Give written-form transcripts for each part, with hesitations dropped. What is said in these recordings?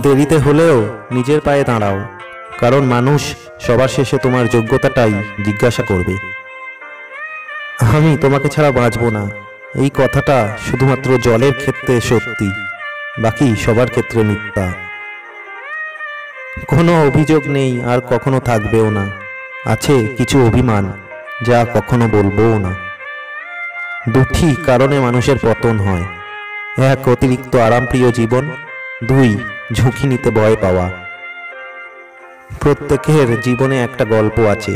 দেরিতে হলেও নিজের পায়ে দাঁড়াও, কারণ মানুষ সবার শেষে তোমার যোগ্যতাটাই জিজ্ঞাসা করবে। আমি তোমাকে ছাড়া বাঁচব না, এই কথাটা শুধুমাত্র জলের ক্ষেত্রে সত্যি, বাকি সবার ক্ষেত্রে মিথ্যা। কোনো অভিযোগ নেই আর কখনো থাকবেও না, আছে কিছু অভিমান যা কখনো বলবোও না। দুটি কারণে মানুষের পতন হয়, এক অতিরিক্ত আরামপ্রিয় জীবন, দুই ঝুঁকি নিতে ভয় পাওয়া। প্রত্যেকের জীবনে একটা গল্প আছে,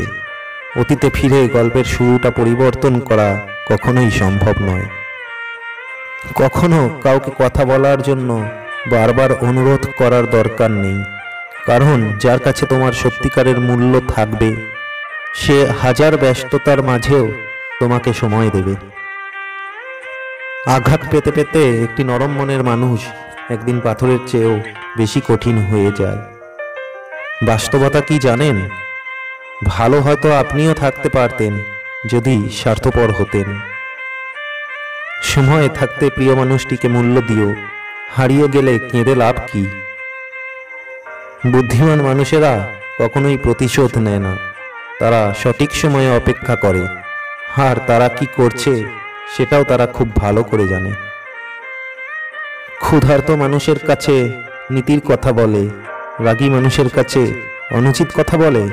অতীতে ফিরে গল্পের শুরুটা পরিবর্তন করা কখনোই সম্ভব নয়। কখনো কাউকে কথা বলার জন্য বারবার অনুরোধ করার দরকার নেই, কারণ যার কাছে তোমার সত্যিকারের মূল্য থাকবে সে হাজার ব্যস্ততার মাঝেও তোমাকে সময় দেবে। আঘাত পেতে পেতে একটি নরম মনের মানুষ একদিন পাথরের চেয়েও বেশি কঠিন হয়ে যায়। বাস্তবতা কি জানেন? ভালো হয়তো আপনিও থাকতে পারতেন যদি স্বার্থপর হতেন। সময় থাকতে প্রিয় মানুষটিকে মূল্য দিও, হারিয়ে গেলে কেঁদে লাভ কি? বুদ্ধিমান মানুষেরা কখনোই প্রতিশোধ নেয় না, তারা সঠিক সময়ে অপেক্ষা করে, আর তারা কি করছে সেটাও তারা খুব ভালো করে জানে। ক্ষুধার্ত মানুষের কাছে নীতির কথা বলে, রাগী মানুষের কাছে অনুচিত কথা বলে।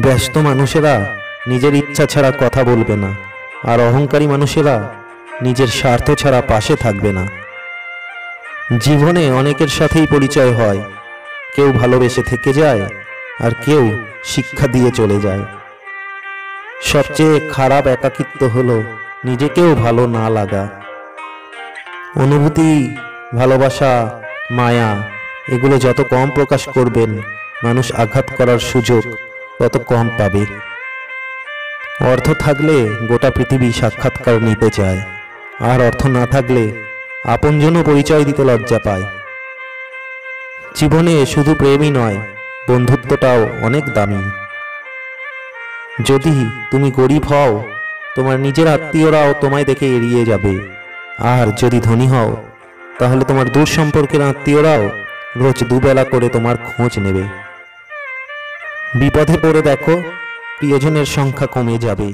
ব্যস্ত মানুষেরা নিজের ইচ্ছা ছাড়া কথা বলবে না, আর অহংকারী মানুষেরা নিজের স্বার্থ ছাড়া পাশে থাকবে না। জীবনে অনেকের সাথেই পরিচয় হয়, কেউ ভালোবেসে থেকে যায় আর কেউ শিক্ষা দিয়ে চলে যায়। সবচেয়ে খারাপ একাকিত্ব হলো নিজেকেও ভালো না লাগা। অনুভূতি, ভালোবাসা, মায়া এগুলো যত কম প্রকাশ করবেন, মানুষ আঘাত করার সুযোগ তত কম পাবে। অর্থ থাকলে গোটা পৃথিবী সাক্ষাৎকার নিতে চায়, আর অর্থ না থাকলে আপনজনও পরিচয় দিতে লজ্জা পায়। জীবনে শুধু প্রেমই নয়, বন্ধুত্বটাও অনেক দামি। যদি তুমি গরিব হও, তোমার নিজের আত্মীয়রাও তোমায় দেখে এড়িয়ে যাবে, আর যদি ধনী হও তাহলে তোমার দূর সম্পর্কের আত্মীয়রাও রোজ দুবেলা করে তোমার খোঁজ নেবে। বিপদে পড়ে দেখো, প্রিয়জনের সংখ্যা কমে যাবে।